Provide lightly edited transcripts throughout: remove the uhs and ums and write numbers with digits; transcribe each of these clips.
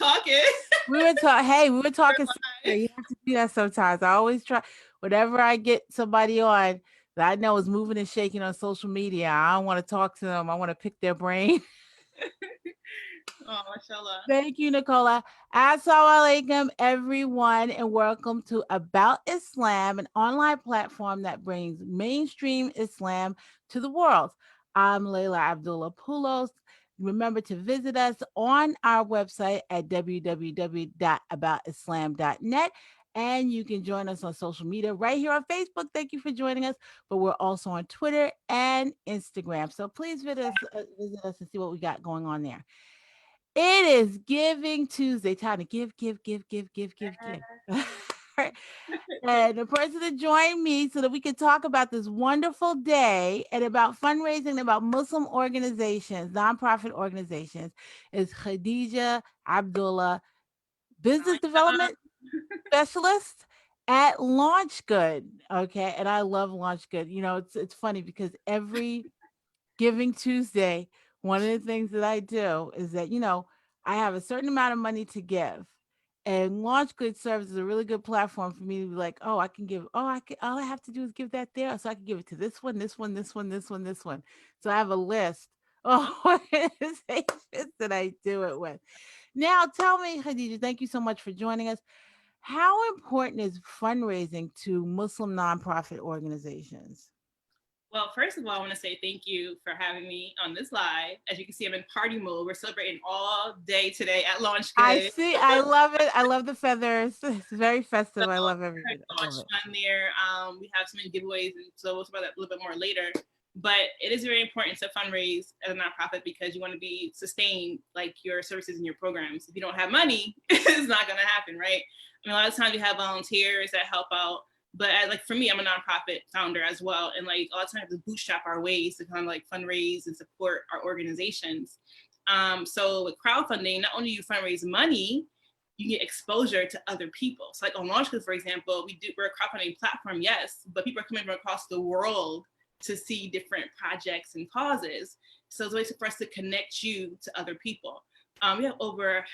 talking. We were talking. You have to do that sometimes. I always try whenever I get somebody on that I know is moving and shaking on social media. I don't want to talk to them. I want to pick their brain. Oh, mashallah. Thank you, Nicola. Assalamu alaikum, everyone, and welcome to About Islam, an online platform that brings mainstream Islam to the world. I'm Layla Abdullah Poulos. Remember to visit us on our website at www.aboutislam.net. And you can join us on social media right here on Facebook. Thank you for joining us. But we're also on Twitter and Instagram. So please visit us and see what we got going on there. It is Giving Tuesday. Time to give. And the person to join me so that we can talk about this wonderful day and about fundraising and about Muslim organizations, nonprofit organizations, is Khadijah Abdullah, business development specialist at Launch Good. Okay. And I love Launch Good. You know, it's funny because every Giving Tuesday, one of the things that I do is that, I have a certain amount of money to give. And Launch Good serves as a really good platform for me to be like, oh, I can give, all I have to do is give that there. So I can give it to this one, this one, this one, this one, this one. So I have a list of organizations that I do it with. Now, tell me, Khadija, thank you so much for joining us. How important is fundraising to Muslim nonprofit organizations? Well, first of all, I want to say thank you for having me on this live. As you can see, I'm in party mode. We're celebrating all day today at Launch I Good. see. I love it. I love the feathers. It's very So festive. I love had everything. so I much love it. fun there. We have so many giveaways, and so we'll talk about that a little bit more later. But it is very important to fundraise as a nonprofit because you want to be sustained, like your services and your programs. If you don't have money, it's not going to happen, right? I mean, a lot of times you have volunteers that help out, but like for me, I'm a nonprofit founder as well, and like a lot of times we have to bootstrap our ways to kind of like fundraise and support our organizations. So with crowdfunding, not only do you fundraise money, you get exposure to other people. So like on LaunchGood, for example, we're a crowdfunding platform, yes, but people are coming from across the world to see different projects and causes. So it's a way for us to connect you to other people. We have over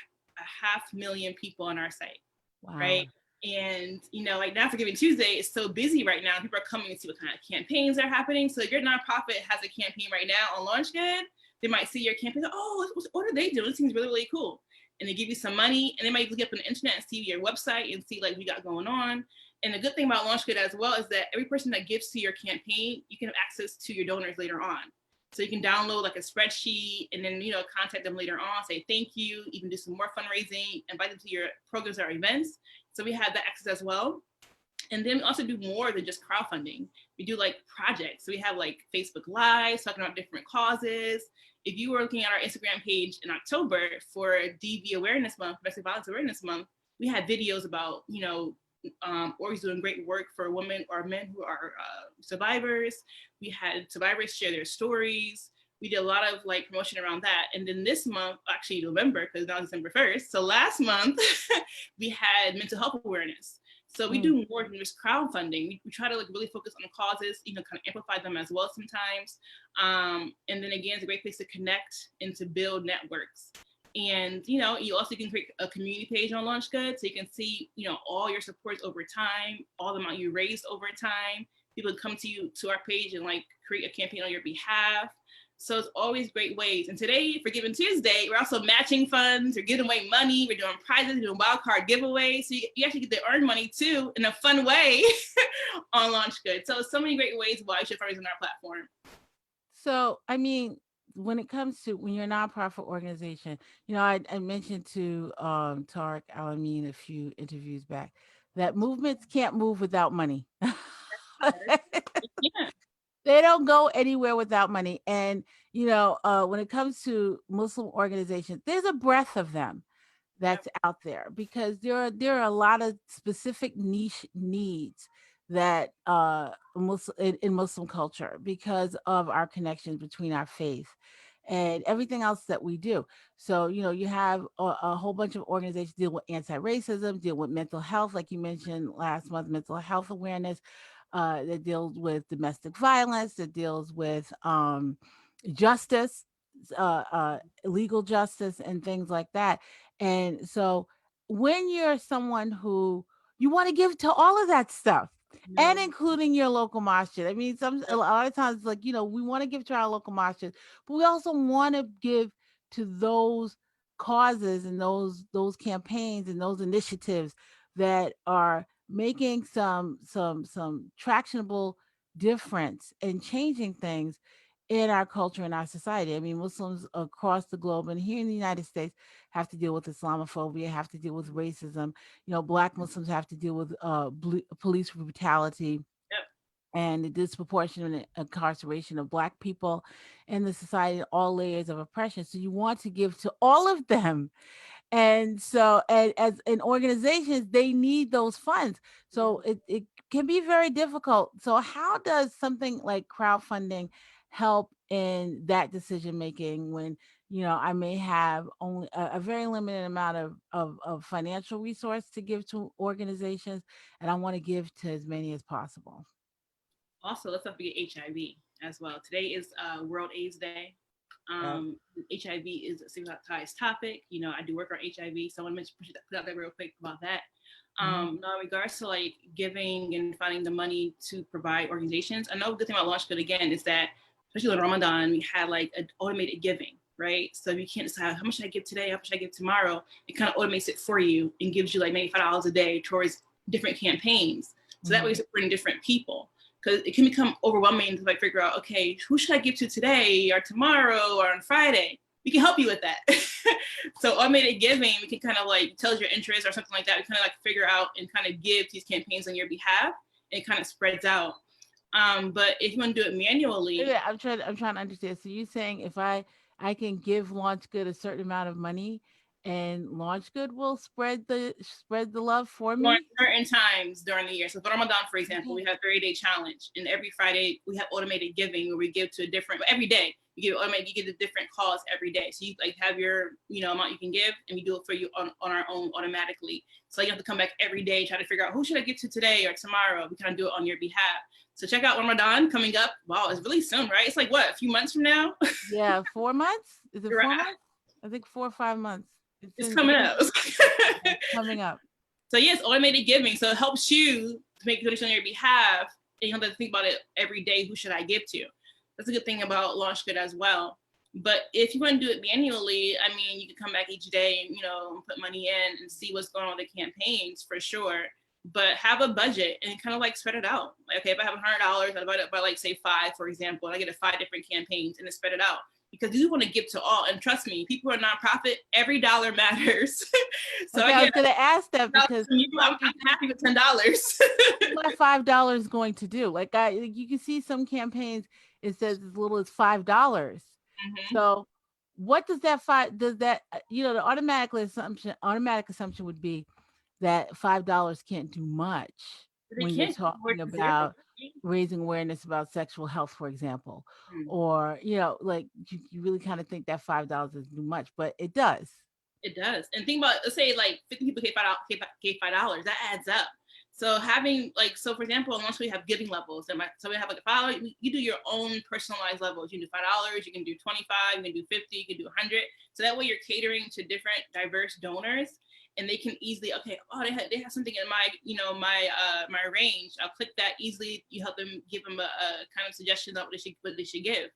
500,000 people on our site, Wow. right? And like now for Giving Tuesday, it's so busy right now. People are coming to see what kind of campaigns are happening. So if your nonprofit has a campaign right now on LaunchGood, they might see your campaign. Oh, what are they doing? It seems really, really cool. And they give you some money, and they might look up on the internet and see your website and see like what you got going on. And the good thing about LaunchGood as well is that every person that gives to your campaign, you can have access to your donors later on. So you can download like a spreadsheet and then contact them later on, say thank you, even do some more fundraising, invite them to your programs or events. So we have that access as well. And then we also do more than just crowdfunding. We do like projects. So we have like Facebook Lives talking about different causes. If you were looking at our Instagram page in October for DV Awareness Month, Domestic Violence Awareness Month, we had videos about, orgs doing great work for women or men who are survivors. We had survivors share their stories. We did a lot of like promotion around that. And then this month, actually November, because now it's December 1st. So last month, we had mental health awareness. So we Mm. do more than just crowdfunding. We try to like really focus on the causes, kind of amplify them as well sometimes. And then again, it's a great place to connect and to build networks. And you also can create a community page on LaunchGood, so you can see all your supports over time, all the amount you raised over time. People come to our page and like create a campaign on your behalf. So it's always great ways. And today, for Giving Tuesday, we're also matching funds, we're giving away money, we're doing prizes, we're doing wild card giveaways. So you actually get to earn money too in a fun way on LaunchGood. So many great ways why you should fundraise on our platform. So, I mean, when it comes to when you're a nonprofit organization, I mentioned to Tariq Alameen a few interviews back that movements can't move without money. Yeah. They don't go anywhere without money. And, when it comes to Muslim organizations, there's a breadth of them Yep. that's out there because there are a lot of specific niche needs that in Muslim culture because of our connections between our faith and everything else that we do. So, you have a whole bunch of organizations deal with anti-racism, deal with mental health, like you mentioned last month, mental health awareness, that deals with domestic violence, that deals with justice, legal justice, and things like that. And so when you're someone who you want to give to all of that stuff, and No. including your local masjid. I mean, a lot of times, like, we want to give to our local masjid, but we also want to give to those causes and those campaigns and those initiatives that are making some tractionable difference and changing things in our culture and our society. I mean, Muslims across the globe and here in the United States have to deal with Islamophobia, have to deal with racism. Black Muslims have to deal with police brutality Yep. and the disproportionate incarceration of Black people in the society, all layers of oppression. So you want to give to all of them, and so and as in organizations they need those funds, so it can be very difficult. So how does something like crowdfunding help in that decision making when I may have only a very limited amount of financial resource to give to organizations, and I want to give to as many as possible? Also, let's not forget HIV as well. Today is World AIDS Day. Yeah. HIV is a stigmatized topic. I do work on HIV, so I want to put out there real quick about that. Now, in regards to like giving and finding the money to provide organizations, I know the good thing about Launch Good again is that, especially in Ramadan, we had like an automated giving, right? So you can't decide how much should I give today, how much should I give tomorrow. It kind of automates it for you and gives you like maybe $5 a day towards different campaigns. So that way you're supporting different people. Because it can become overwhelming to like figure out, okay, who should I give to today or tomorrow or on Friday? We can help you with that. So automated giving, we can kind of like tell us your interest or something like that. We kind of like figure out and kind of give these campaigns on your behalf, and it kind of spreads out. But if you want to do it manually, Yeah, I'm trying to understand. So you saying if I can give Launch Good a certain amount of money, and Launch Good will spread the love for during me? certain times during the year. So for Ramadan, for example, Okay. we have 30-day challenge, and every Friday we have automated giving where we give to a different. Every day you give a different cause every day. So you like have your amount you can give, and we do it for you on our own automatically. So you have to come back every day try to figure out who should I give to today or tomorrow. We kind of do it on your behalf. So check out Ramadan coming up. Wow, it's really soon, right? It's like what, a few months from now. Yeah, 4 months? Is it Right. 4 months? I think 4 or 5 months. It's coming up. It's coming up. So yes, automated giving. So it helps you to make donations on your behalf, and you don't have to think about it every day. Who should I give to? That's a good thing about Launch Good as well. But if you want to do it manually, I mean, you can come back each day and put money in and see what's going on with the campaigns for sure. But have a budget and kind of like spread it out. Like, okay, if I have $100, I divide it by like say 5, for example, and I get 5 different campaigns and then spread it out. Because you want to give to all, and trust me, people are nonprofit. Every dollar matters. So Okay, I was again, gonna ask that because I'm happy with $10. what $5 going to do? You can see some campaigns, it says as little as $5. Mm-hmm. So what does that five does that the automatic assumption would be that $5 can't do much But they when you're can't talking afford to zero. about raising awareness about sexual health, for example, or like you really kind of think that $5 is too much, but it does. It does. And think about, let's say like 50 people gave $5. That adds up. So having like, so for example, once we have giving levels, so we have like $5, you do your own personalized levels. You can do $5, you can do 25, you can do 50, you can do 100. So that way you're catering to different diverse donors, and they can easily, okay, oh, they have something in my, my range. I'll click that easily. You help them, give them a kind of suggestion of what they should give.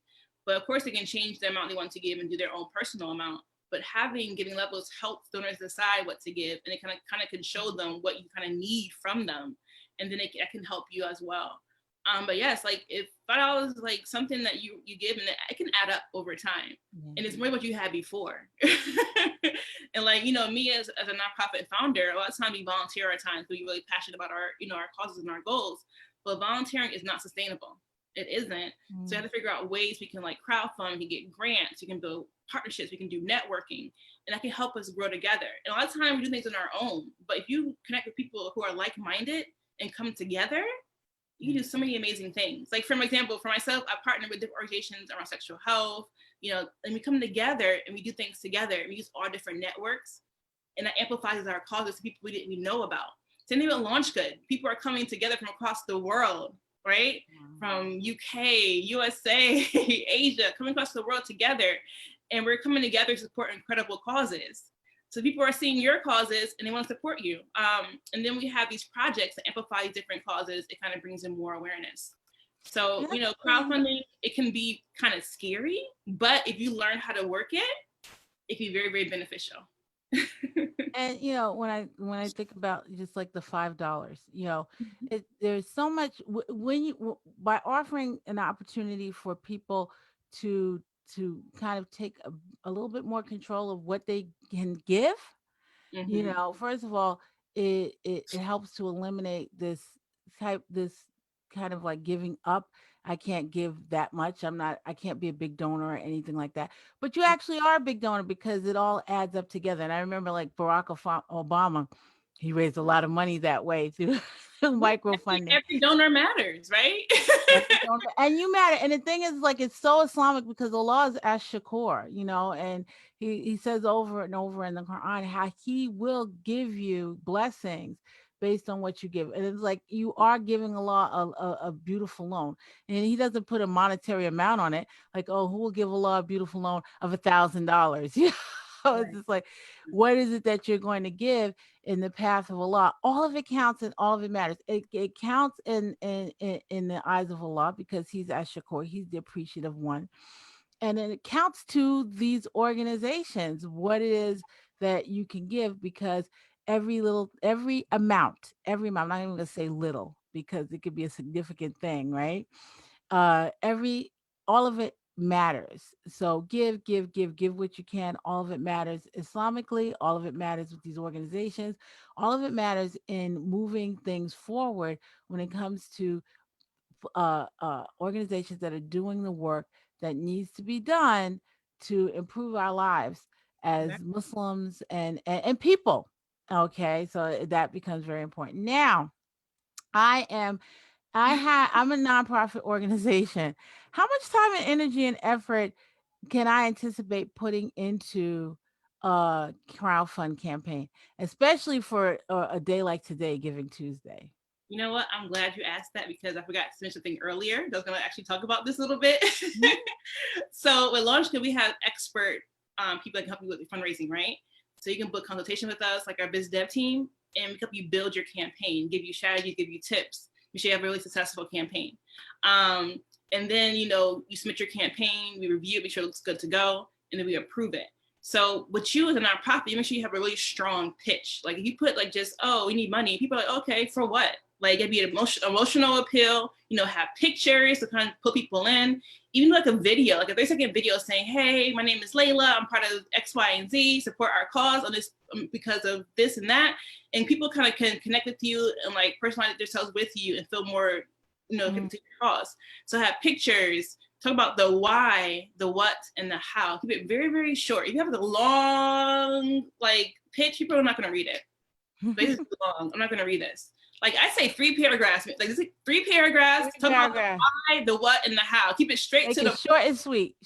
But of course they can change the amount they want to give and do their own personal amount. But having giving levels helps donors decide what to give, and it kind of can show them what you kind of need from them, and then it can help you as well. But yes, like if $5 is like something that you give, and it can add up over time, and it's more what you had before. And like me as a nonprofit founder, a lot of times we volunteer our time because we're really passionate about our our causes and our goals. But volunteering is not sustainable. It isn't. So you have to figure out ways we can like crowdfund, we can get grants, we can build partnerships, we can do networking, and that can help us grow together. And a lot of times we do things on our own, but if you connect with people who are like-minded and come together, you can do so many amazing things. Like for example, for myself, I partner with different organizations around sexual health, and we come together and we do things together. We use all different networks, and that amplifies our causes to people we didn't even know about. Same thing with Launch Good. People are coming together from across the world, right? From UK, USA, Asia, coming across the world together. And we're coming together to support incredible causes. So people are seeing your causes and they want to support you. And then we have these projects that amplify these different causes. It kind of brings in more awareness. So, crowdfunding, it can be kind of scary, but if you learn how to work it, it can be very, very beneficial. And when I think about just like the $5, there's so much when by offering an opportunity for people to kind of take a little bit more control of what they can give. First of all, it helps to eliminate this kind of like giving up. I can't give that much. I can't be a big donor or anything like that. But you actually are a big donor because it all adds up together. And I remember like Barack Obama, he raised a lot of money that way through microfunding. Every donor matters, right? And you matter. And the thing is, like, it's so Islamic because Allah is Ash-Shakur, and he says over and over in the Quran how he will give you blessings based on what you give. And it's like you are giving Allah a beautiful loan. And he doesn't put a monetary amount on it, like, oh, who will give Allah a beautiful loan of $1,000? It's just like, what is it that you're going to give in the path of Allah? All of it counts and all of it matters. It counts in the eyes of Allah because He's Ash-Shakur, He's the appreciative one. And then it counts to these organizations what it is that you can give, because every amount, I'm not even going to say little because it could be a significant thing, right? All of it matters. So give what you can. All of it matters Islamically. All of it matters with these organizations. All of it matters in moving things forward when it comes to organizations that are doing the work that needs to be done to improve our lives as Muslims and people. Okay, so that becomes very important. Now, I'm a nonprofit organization. How much time and energy and effort can I anticipate putting into a crowdfund campaign, especially for a day like today, Giving Tuesday? You know what? I'm glad you asked that because I forgot to mention something earlier. I was going to actually talk about this a little bit. So with LaunchGood, we have expert people that can help you with fundraising, right? So you can book consultation with us, like our biz dev team, and we help you build your campaign, give you strategies, give you tips. Make sure you have a really successful campaign. And then, you submit your campaign, we review it, make sure it looks good to go, and then we approve it. So with you as a nonprofit, you make sure you have a really strong pitch. Like if you put like just, oh, we need money, people are like, okay, for what? Like it'd be an emotional appeal, have pictures to kind of put people in, even like a video, like a 30-second video saying, hey, my name is Layla, I'm part of X, Y, and Z, support our cause on this because of this and that. And people kind of can connect with you and like personalize themselves with you and feel more, connected to your cause. So have pictures, talk about the why, the what, and the how. Keep it very, very short. If you have the long like pitch, people are not going to read it. This is long. I'm not going to read this. Like I say 3 paragraphs, like this is 3 paragraphs, talk about the why, the what, and the how. Keep it straight to the short and sweet.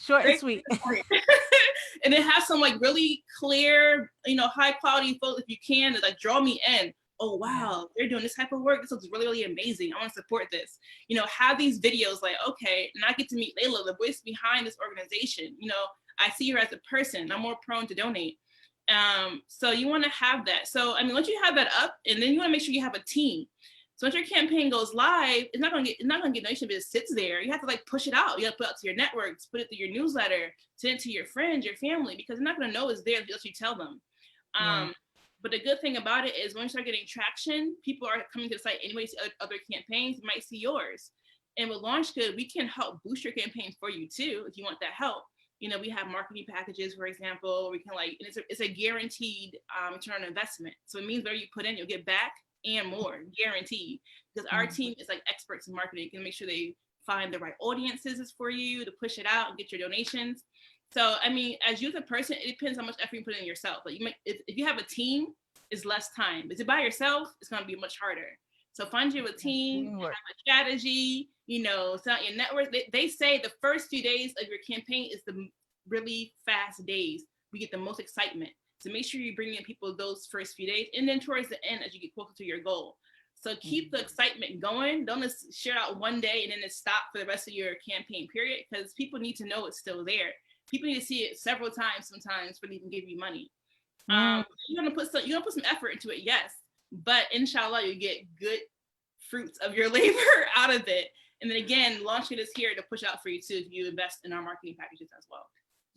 And then have some like really clear, high quality photos if you can to like draw me in. Oh wow, they're doing this type of work. This looks really, really amazing. I want to support this. Have these videos like, okay, and I get to meet Layla, the voice behind this organization. I see her as a person. I'm more prone to donate. So you want to have that. So once you have that up, and then you want to make sure you have a team. So once your campaign goes live, it's not gonna get donation, but it sits there. You have to like push it out. You have to put it out to your networks, put it through your newsletter, send it to your friends, your family, because they're not gonna know it's there unless you tell them. But the good thing about it is when you start getting traction, people are coming to the site anyway, see other campaigns, you might see yours. And with LaunchGood, we can help boost your campaign for you too, if you want that help. We have marketing packages, for example. We can and it's a guaranteed return on investment. So it means whatever you put in, you'll get back and more, guaranteed. Because our team is like experts in marketing, can make sure they find the right audiences for you to push it out and get your donations. So as you as a person, it depends how much effort you put in yourself. Like if you have a team, it's less time. But if by yourself, it's going to be much harder. So find you a team, have a strategy, set out your network. They say the first few days of your campaign is the really fast days. We get the most excitement. So make sure you bring in people those first few days, and then towards the end as you get closer to your goal. So keep the excitement going. Don't just share out one day and then it stop for the rest of your campaign period, because people need to know it's still there. People need to see it several times sometimes for they can give you money. Mm. You're gonna put some effort into it, yes, but inshallah you get good fruits of your labor out of it. And then again, launching is here to push out for you too if you invest in our marketing packages as well.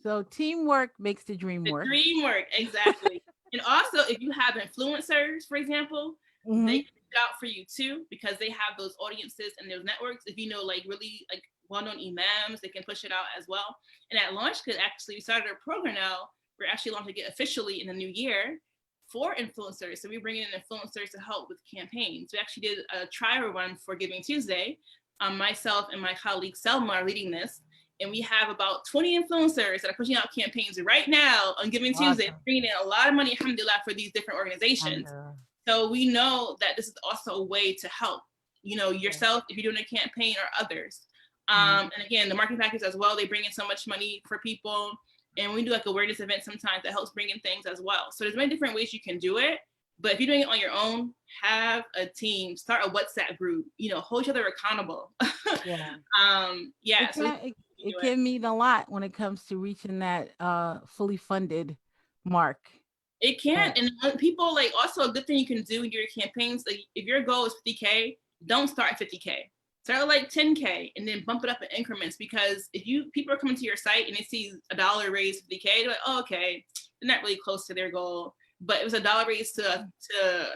So teamwork makes the dream The work. dream work, exactly. And also, if you have influencers, for example, they Mhm. can reach out for you too because they have those audiences and those networks. If you know, like really like well-known imams, they can push it out as well. And at launch, because actually we started a program now. We're actually launching it officially in the new year for influencers. So we bring in influencers to help with campaigns. We actually did a trial run for Giving Tuesday. Myself and my colleague Selma are leading this, and we have about 20 influencers that are pushing out campaigns right now on Giving Tuesday, Awesome. bringing in a lot of money, alhamdulillah, for these different organizations. Alhamdulillah. So we know that this is also a way to help, Yeah. yourself if you're doing a campaign or others. Mhm. And again, the marketing package as well, they bring in so much money for people. And we do like awareness events sometimes that helps bring in things as well. So there's many different ways you can do it. But if you're doing it on your own, have a team, start a WhatsApp group, hold each other accountable. Yeah. Yeah, It so can it, do it it. can mean a lot when it comes to reaching that fully funded mark. It Uh, can. And people like also a good thing you can do in your campaigns, like if your goal is 50K, don't start at 50K. Start at like 10K and then bump it up in increments, because if people are coming to your site and they see a dollar raised 50K, they're like, oh, okay, they're not really close to their goal. But it was a dollar raised to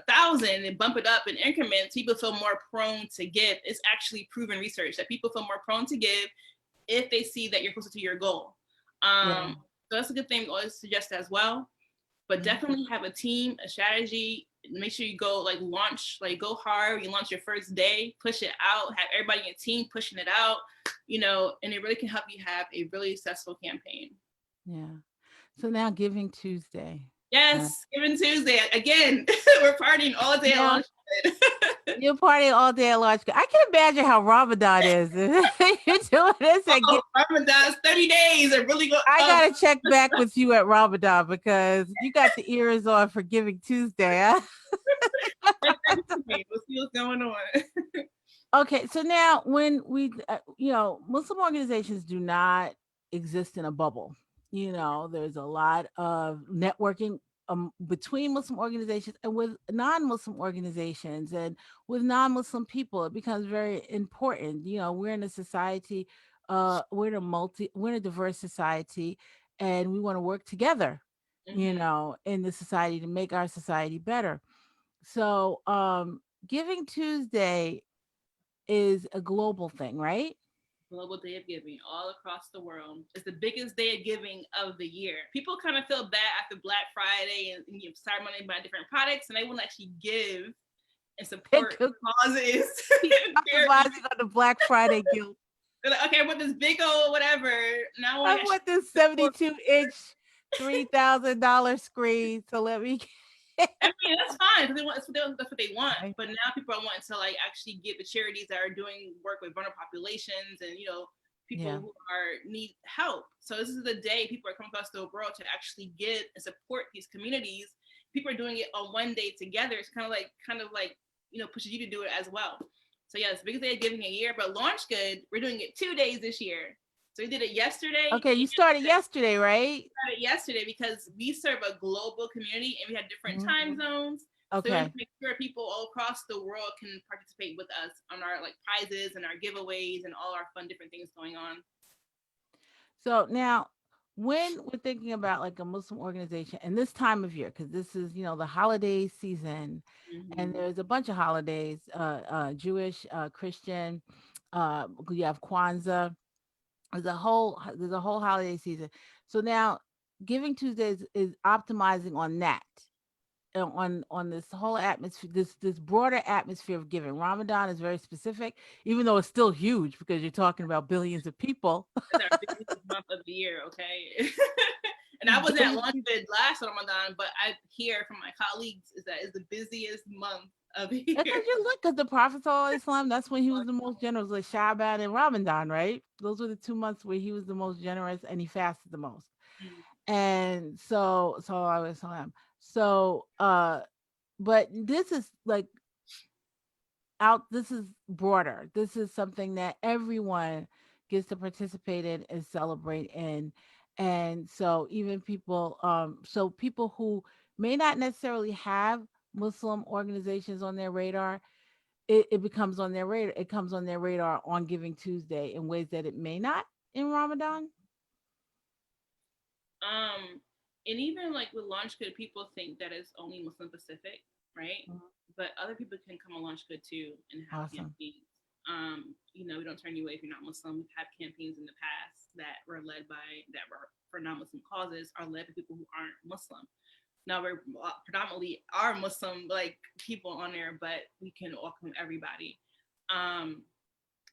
1,000 and bump it up in increments, people feel more prone to give. It's actually proven research that people feel more prone to give if they see that you're closer to your goal. yeah. So that's a good thing to always suggest as well. But Mhm. definitely have a team, a strategy. Make sure you go launch, go hard. You launch your first day, push it out, have everybody in your team pushing it out, and it really can help you have a really successful campaign. Yeah. So now Giving Tuesday. Uh, Yes, Giving Tuesday again. We're partying all day at now launch. you're partying all day at large. I can imagine how Ramadan is. You're doing this and Oh, Ramadan's 30 days are really going I up. gotta check back with you at Ramadan because you got the ears on for Giving Tuesday. Huh? We'll see what's going on. Okay, so now when Muslim organizations do not exist in a bubble. There's a lot of networking between Muslim organizations and with non-Muslim organizations and with non-Muslim people. It becomes very important. We're in a society, we're in a diverse society, and we want to work together. Mm-hmm. In the society to make our society better. So, Giving Tuesday is a global thing, right? Global Day of Giving all across the world. It's the biggest day of giving of the year. People kind of feel bad after Black Friday and Cyber Monday buy different products, and they won't actually give and support causes. Capitalizing on the Black Friday guilt. They're like, okay, I want this big old whatever. Now I want I to want actually this support. 72-inch, $3,000 screen. So let me. I mean, that's fine because that's what they want. Right. But now people are wanting to actually give the charities that are doing work with vulnerable populations and people Yeah. who need help. So this is the day people are coming across the world to actually give and support these communities. People are doing it on one day together. It's kind of like pushes you to do it as well. So yes, biggest day of giving a year, but Launch Good, we're doing it 2 days this year. So we did it yesterday Okay, and you started yesterday, right? yesterday because we serve a global community and we have different Mhm. time zones. So we want Okay. to make sure people all across the world can participate with us on our prizes and our giveaways and all our fun different things going on. So now, when we're thinking about like a Muslim organization and this time of year, because this is, the holiday season, and Mm-hmm. there's a bunch of holidays, Jewish, Christian, you have Kwanzaa. There's a whole holiday season. So now, Giving Tuesdays is optimizing on that, on this whole atmosphere, this broader atmosphere of giving. Ramadan is very specific, even though it's still huge because you're talking about billions of people. That's our busiest month of the year, okay? And I wasn't at Billions of Launch people. Good last Ramadan, but I hear from my colleagues is that it's the busiest month of the That's year. because you look, because the Prophet Islam, that's when he was the most generous, like Shaban and Ramadan, right? Those were the 2 months where he was the most generous and he fasted the most. And so I was him. So but this is like this is broader. This is something that everyone gets to participate in and celebrate in. And so even people, so people who may not necessarily have Muslim organizations on their radar, it becomes on their radar. It comes on their radar on Giving Tuesday in ways that it may not in Ramadan. And even like with Launch Good, people think that it's only Muslim Pacific, right? Mhm. But other people can come on Launch Good too and have Awesome. campaigns. We don't turn you away if you're not Muslim. We've had campaigns in the past that were led by that were for non-Muslim causes, are led by people who aren't Muslim. Now we're predominantly are Muslim like people on there, but we can welcome everybody. Um,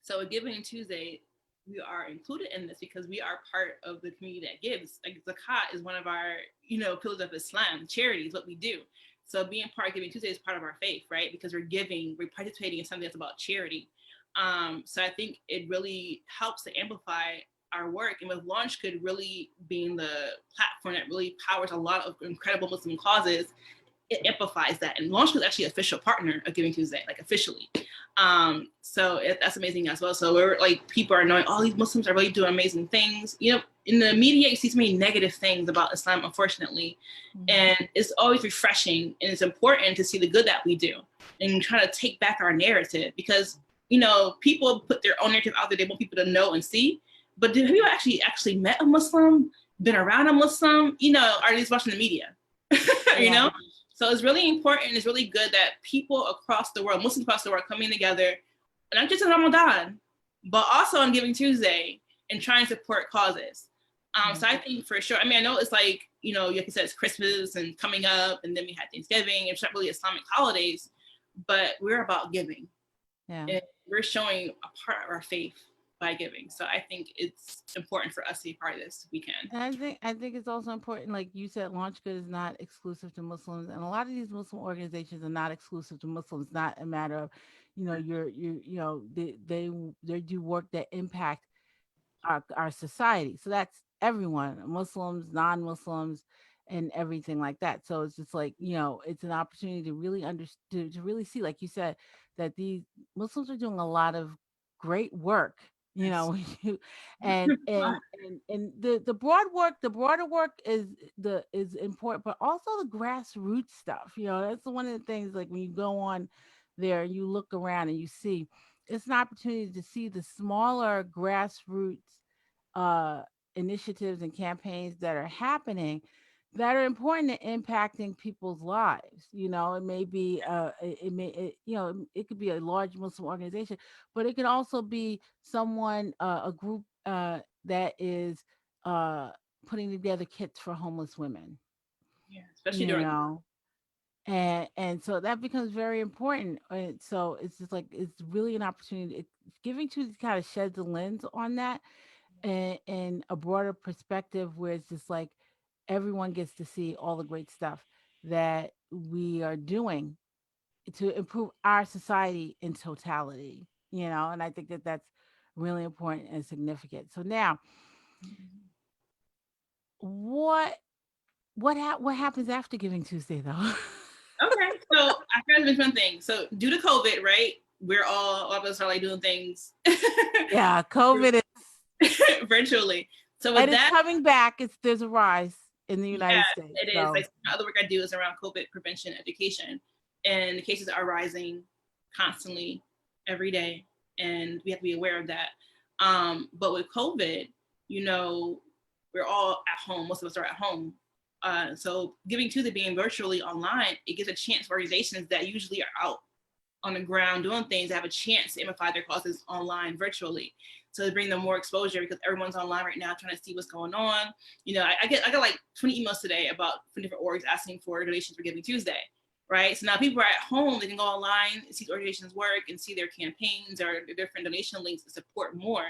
so with Giving Tuesday, we are included in this because we are part of the community that gives. Like zakat is one of our, pillars of Islam. Charity is what we do. So being part of Giving Tuesday is part of our faith, right? Because we're participating in something that's about charity. So I think it really helps to amplify our work. And with Launch Good really being the platform that really powers a lot of incredible Muslim causes, it amplifies that. And Launch Good is actually an official partner of Giving Tuesday, like officially. That's amazing as well. So we're like, people are knowing, these Muslims are really doing amazing things. In the media, you see so many negative things about Islam, unfortunately. Mm-hmm. And it's always refreshing, and it's important to see the good that we do and try to take back our narrative, because, people put their own narrative out there. They want people to know and see. But have you actually met a Muslim, been around a Muslim, are they just watching the media? Yeah. So it's really important. It's really good that people across the world, Muslims across the world, coming together, not just in Ramadan, but also on Giving Tuesday, and trying to support causes. So I think for sure, I know it's like, like you said, it's Christmas and coming up, and then we had Thanksgiving. It's not really Islamic holidays, but we're about giving. Yeah. And we're showing a part of our faith by giving. So I think it's important for us to be part of this weekend. And I think it's also important, like you said, Launch Good is not exclusive to Muslims, and a lot of these Muslim organizations are not exclusive to Muslims. Not a matter of, they do work that impact our society. So that's everyone, Muslims, non-Muslims, and everything like that. So it's just like, it's an opportunity to really understand, to really see, like you said, that these Muslims are doing a lot of great work, and the broader work is important, but also the grassroots stuff. That's one of the things, like when you go on there, you look around and you see, it's an opportunity to see the smaller grassroots initiatives and campaigns that are happening, that are important to impacting people's lives. It may be it could be a large Muslim organization, but it can also be someone, a group that is putting together kits for homeless women. Yeah, especially during and so that becomes very important. And so it's just like, it's really an opportunity. Giving to kind of sheds a lens on that, and a broader perspective, where it's just like everyone gets to see all the great stuff that we are doing to improve our society in totality. And I think that that's really important and significant. So now, what happens after Giving Tuesday, though? Okay, so I kind of mention one thing. So due to COVID, right, all of us are like doing things. Yeah, COVID is virtually. So with and that, it's coming back. There's a rise in the United States. It is. Like, other work I do is around COVID prevention education, and the cases are rising constantly every day, and we have to be aware of that. But with COVID, we're all at home. Most of us are at home. So Giving Tuesday being virtually online, it gives a chance for organizations that usually are out on the ground doing things to have a chance to amplify their causes online virtually. So to bring them more exposure, because everyone's online right now trying to see what's going on. I got like 20 emails today from different orgs asking for donations for Giving Tuesday, right? So now people are at home, they can go online and see the organizations work and see their campaigns or their different donation links to support more,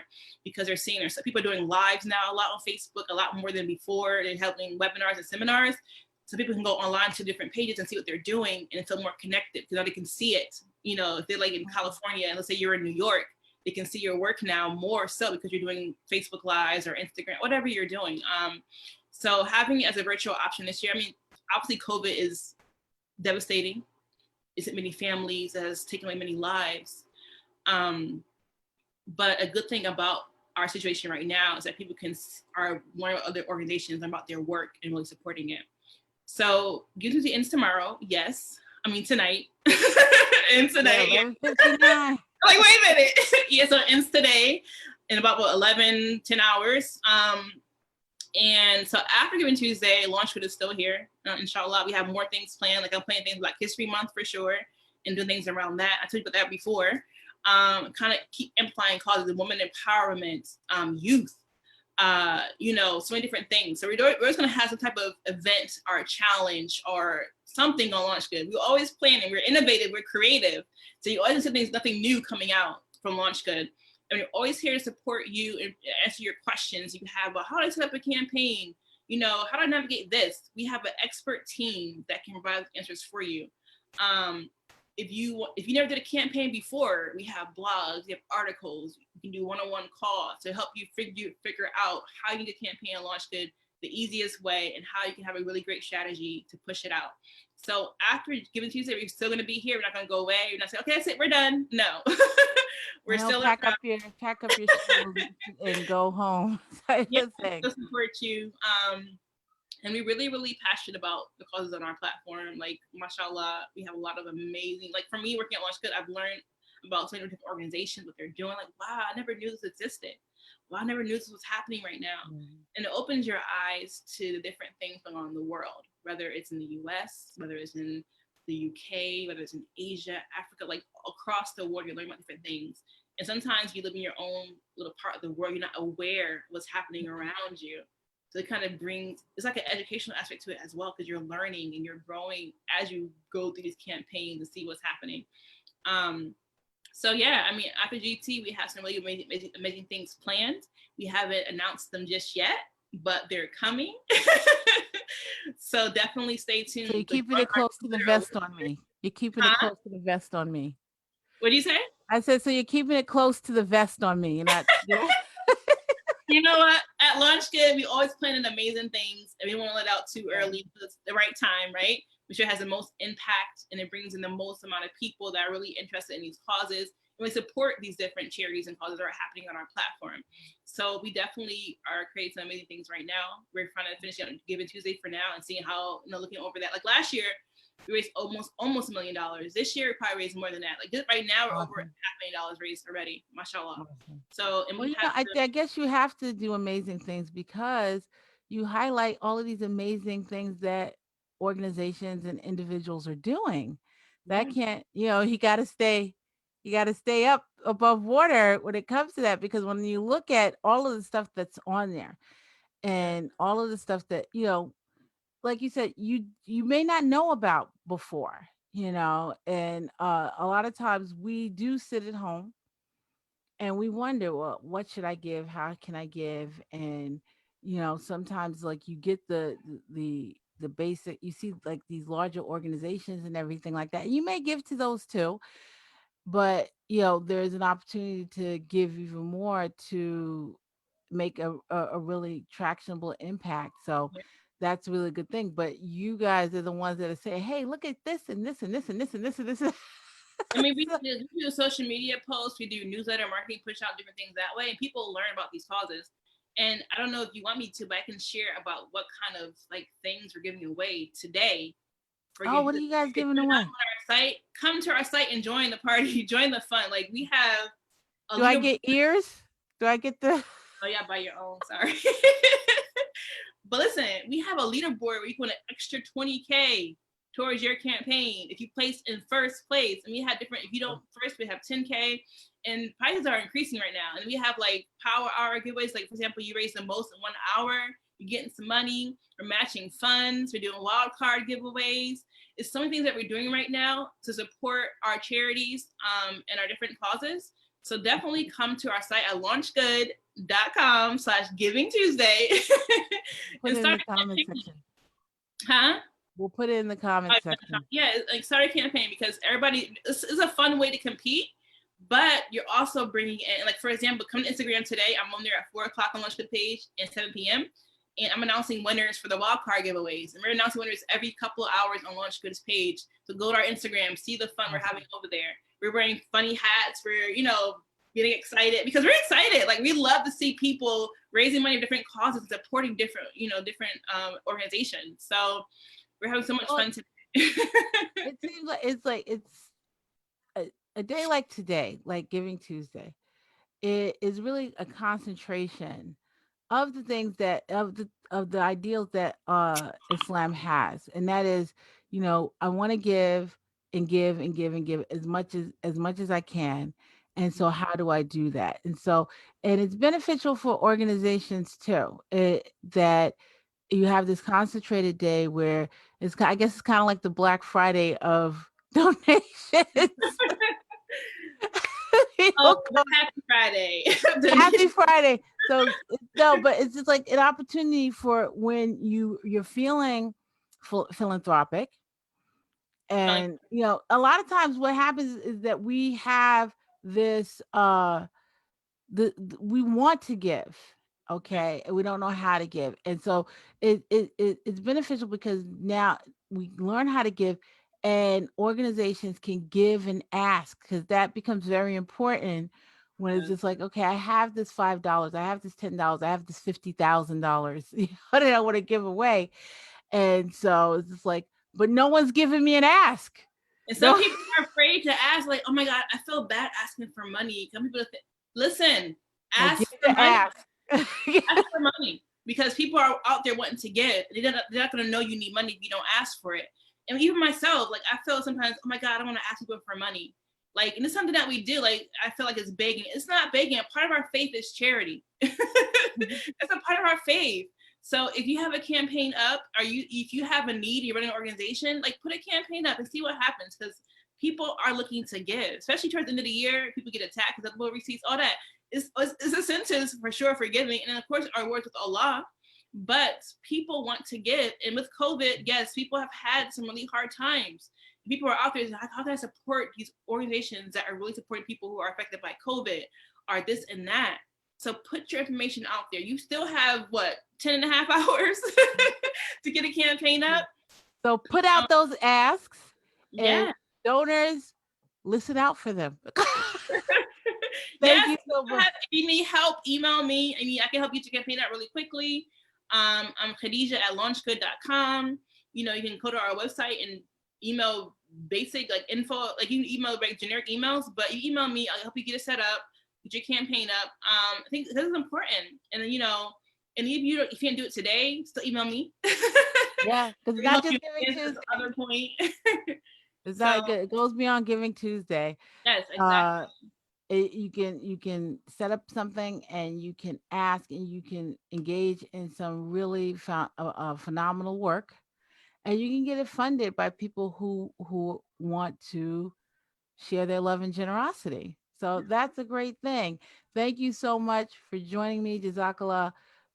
because they're seeing people are doing lives now a lot on Facebook, a lot more than before. They're having webinars and seminars. So people can go online to different pages and see what they're doing and feel more connected, because now they can see it. If they're like in California, and let's say you're in New York, they can see your work now more so because you're doing Facebook Lives or Instagram, whatever you're doing. So having it as a virtual option this year, obviously COVID is devastating. It's hit many families, it has taken away many lives. But a good thing about our situation right now is that people are learning about other organizations and about their work and really supporting it. So Give Tuesday ends tomorrow. Yes. I mean, tonight. And tonight. Yeah, 11:59. Like, wait a minute. Yeah, so it ends today in about 11, 10 hours. And so after Giving Tuesday, Launch Good is still here. Inshallah, we have more things planned. Like I'm planning things like History Month for sure, and doing things around that. I told you about that before. Kind of keep implying causes of women empowerment, youth, so many different things. So we're always going to have some type of event or a challenge or something on Launch Good. We're always planning. We're innovative. We're creative. So you always see nothing new coming out from Launch Good. And we're always here to support you and answer your questions you have about how do I set up a campaign? How do I navigate this? We have an expert team that can provide answers for you. If you never did a campaign before, we have blogs, we have articles, you can do one-on-one calls to help you figure out how you get a campaign and Launch Good the easiest way and how you can have a really great strategy to push it out. So after Giving Tuesday, we're still going to be here. We're not going to go away. We're not saying, okay, that's it, we're done. No. We're still pack up your shoes and go home. Yeah, still support you. And we're really, really passionate about the causes on our platform. Like, mashallah, we have a lot of amazing, like for me working at Launch Good, I've learned about so many different organizations, what they're doing. Like, wow, I never knew this existed. Wow, I never knew this was happening right now. And it opens your eyes to the different things going on in the world, whether it's in the US, whether it's in the UK, whether it's in Asia, Africa, like across the world, you're learning about different things. And sometimes you live in your own little part of the world, you're not aware of what's happening around you. So it kind of brings, it's like an educational aspect to it as well, because you're learning and you're growing as you go through these campaigns and see what's happening. So yeah, I mean, after GT, we have some really amazing things planned. We haven't announced them just yet, but they're coming. So definitely stay tuned. So you're keeping it close to the vest on me. You're keeping it close to the vest on me. What do you say? I said, so you're keeping it close to the vest on me. You're not. You know what? At Launch Good, we always planning amazing things, and we won't let out too early. It's the right time, right? Which has the most impact, and it brings in the most amount of people that are really interested in these causes. And we support these different charities and causes that are happening on our platform. So we definitely are creating some amazing things right now. We're trying to finish out Giving Tuesday for now and seeing how, looking over that. Like last year, we raised almost $1 million. This year, we probably raised more than that. Like right now, we're over $500,000 raised already. Mashallah. So, and I guess you have to do amazing things because you highlight all of these amazing things that organizations and individuals are doing. That can't, you got to stay up above water when it comes to that, because when you look at all of the stuff that's on there and all of the stuff that, like you said, you may not know about before, and a lot of times we do sit at home and we wonder, well, what should I give? How can I give? And sometimes like you get the basic, you see like these larger organizations and everything like that. You may give to those too, but there's an opportunity to give even more to make a really tractionable impact. So that's a really good thing. But you guys are the ones that are saying, hey, look at this and this and this and this and this and this. I mean, we do social media posts, we do newsletter marketing, push out different things that way, and people learn about these causes. And I don't know if you want me to, but I can share about what kind of like things we're giving away today. What are you guys giving away? On our site, come to our site and join the party, join the fun. Like we have. Do I get ears? Do I get the? Oh yeah, by your own. Sorry. But listen, we have a leaderboard where you can win an extra 20K towards your campaign if you place in first place. And we have different, if you don't first, we have 10K, and prices are increasing right now. And we have like power hour giveaways. Like for example, you raise the most in 1 hour, you're getting some money. We're matching funds. We're doing wild card giveaways. It's so many things that we're doing right now to support our charities and our different causes. So definitely come to our site at launchgood.com/Giving Tuesday. Put it in the comment section. Huh? We'll put it in the comment section. Yeah, like start a campaign, because everybody, this is a fun way to compete, but you're also bringing in, like for example, come to Instagram today. I'm on there at 4:00 on Launch Good page and 7 p.m. And I'm announcing winners for the wild card giveaways. And we're announcing winners every couple of hours on Launch Good's page. So go to our Instagram, see the fun we're having over there. We're wearing funny hats. We're, getting excited because we're excited. Like we love to see people raising money for different causes, supporting different organizations. So We're having so much Well, fun today. it seems like it's a day like today, like Giving Tuesday. It is really a concentration of the things that of the ideals that Islam has, and that is, I want to give and give and give and give as much as I can. And so how do I do that? And it's beneficial for organizations too, that you have this concentrated day where I guess it's kind of like the Black Friday of donations. Oh, People the come, Happy Friday. Happy Friday. So no, but it's just like an opportunity for when you're feeling philanthropic. Like, And a lot of times what happens is that we have this we want to give, okay, and we don't know how to give. And so it's beneficial because now we learn how to give, and organizations can give and ask, because that becomes very important when it's just like, okay, I have this $5, I have this $10, I have this $50,000 that I want to give away. And so it's just like, but no one's giving me an ask. and some No. people are afraid to ask, like, oh my God, I feel bad asking for money. Some people listen, Well, give ask for the money. ask. Ask for money, because people are out there wanting to give. They're not going to know you need money if you don't ask for it. And even myself, like, I feel sometimes, oh my God, I don't want to ask people for money. Like, and it's something that we do. Like, I feel like it's begging. It's not begging. A part of our faith is charity. That's a part of our faith. So if you have a campaign up, if you have a need, you're running an organization, like, put a campaign up and see what happens, because people are looking to give, especially towards the end of the year. People get attacked because of low receipts, all that. It's a sentence for sure for giving, and of course our words with Allah. But people want to give, and with COVID, yes, people have had some really hard times. People are out there, how can I support these organizations that are really supporting people who are affected by COVID, or this and that? So put your information out there. You still have, what, 10 and a half hours to get a campaign up? So put out those asks, and Yeah. donors, listen out for them. Thank Yes. you so much. If you need help, email me. I can help you to campaign out really quickly. I'm Khadijah at launchgood.com. You can go to our website and email basic, like, info. Like, you can email, like, generic emails, but you email me, I'll help you get it set up, get your campaign up. I think this is important. And then, and if you can't do it today, still email me. Yeah, because it's not just Giving Tuesday. Other point. It's So not good. It goes beyond Giving Tuesday. yes, exactly. You can set up something, and you can ask, and you can engage in some really phenomenal work, and you can get it funded by people who want to share their love and generosity. So that's a great thing. Thank you so much for joining me, Jazakallah,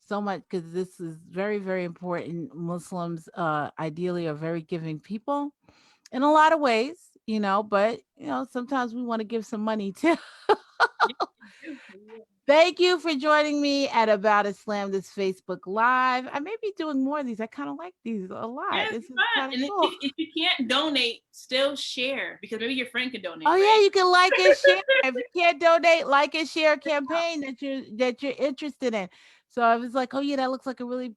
so much, because this is very, very important. Muslims ideally are very giving people in a lot of ways, but sometimes we want to give some money too. Thank you for joining me at About Islam, this Facebook Live. I may be doing more of these. I kind of like these a lot. Yes, This is fun. kind of And cool. if you can't donate, still share, because maybe your friend can donate, Oh yeah, right? you can like and share. If you can't donate, like and share a campaign that you're interested in. So if it's like, oh yeah, that looks like a really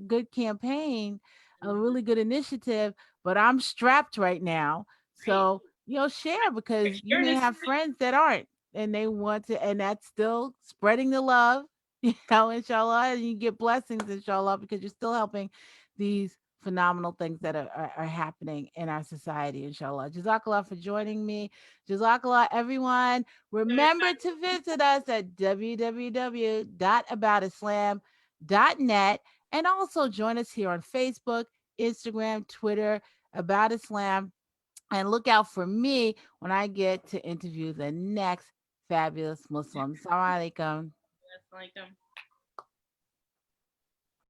good campaign, a really good initiative, but I'm strapped right now. Right. So share, because you Share may this. have friends that aren't, and they want to, and that's still spreading the love, inshallah, and you get blessings, inshallah, because you're still helping these phenomenal things that are happening in our society, inshallah. Jazakallah for joining me. Jazakallah, everyone. Remember to visit us at www.aboutislam.net, and also join us here on Facebook, Instagram, Twitter, About Islam, and look out for me when I get to interview the next fabulous Muslim. Assalamu alaikum. That's like